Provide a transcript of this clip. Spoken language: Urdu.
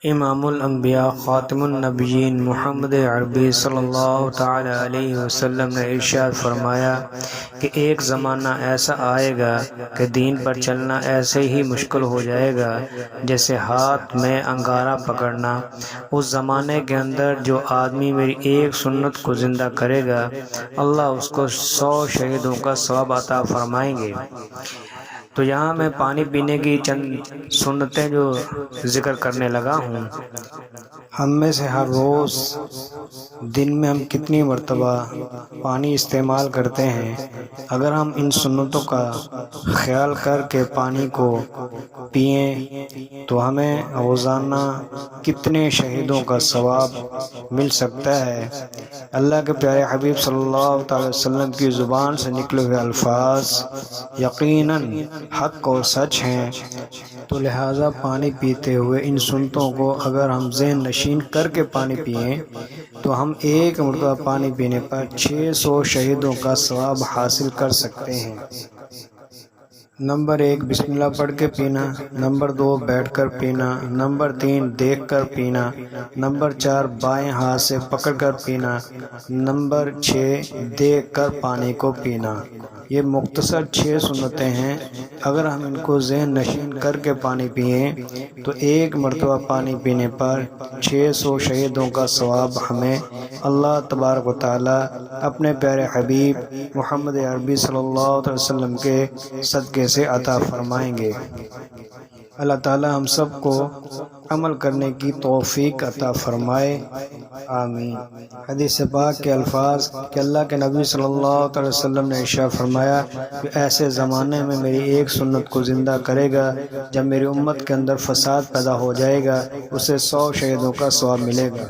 امام الانبیاء خاتم النبیین محمد عربی صلی اللہ تعالی علیہ وسلم نے ارشاد فرمایا کہ ایک زمانہ ایسا آئے گا کہ دین پر چلنا ایسے ہی مشکل ہو جائے گا جیسے ہاتھ میں انگارہ پکڑنا۔ اس زمانے کے اندر جو آدمی میری ایک سنت کو زندہ کرے گا، اللہ اس کو 100 شہیدوں کا ثواب عطا فرمائیں گے۔ تو یہاں میں پانی پینے کی چند سنتیں جو ذکر کرنے لگا ہوں، ہم میں سے ہر روز دن میں ہم کتنی مرتبہ پانی استعمال کرتے ہیں؟ اگر ہم ان سنتوں کا خیال کر کے پانی کو پئیں تو ہمیں روزانہ کتنے شہیدوں کا ثواب مل سکتا ہے۔ اللہ کے پیارے حبیب صلی اللہ تعالی وسلم کی زبان سے نکلے ہوئے الفاظ یقیناً حق اور سچ ہیں، تو لہٰذا پانی پیتے ہوئے ان سنتوں کو اگر ہم ذہن نشین کر کے پانی پئیں تو ہم ایک مرتبہ پانی پینے پر 600 شہیدوں کا ثواب حاصل کر سکتے ہیں۔ نمبر 1 بسم اللہ پڑھ کے پینا، نمبر 2 بیٹھ کر پینا، نمبر 3 دیکھ کر پینا، نمبر 4 بائیں ہاتھ سے پکڑ کر پینا، نمبر 6 دیکھ کر پانی کو پینا۔ یہ مختصر 6 سنتیں ہیں، اگر ہم ان کو ذہن نشین کر کے پانی پئیں تو ایک مرتبہ پانی پینے پر 600 شہیدوں کا ثواب ہمیں اللہ تبارک و تعالی اپنے پیارے حبیب محمد عربی صلی اللہ علیہ وسلم کے صدقے سے عطا فرمائیں گے۔ اللہ تعالی ہم سب کو عمل کرنے کی توفیق عطا فرمائے، آمین۔ حدیث پاک کے الفاظ کہ اللہ کے نبی صلی اللہ علیہ وسلم نے ارشاد فرمایا کہ ایسے زمانے میں میری ایک سنت کو زندہ کرے گا، جب میری امت کے اندر فساد پیدا ہو جائے گا، اسے 100 شہیدوں کا ثواب ملے گا۔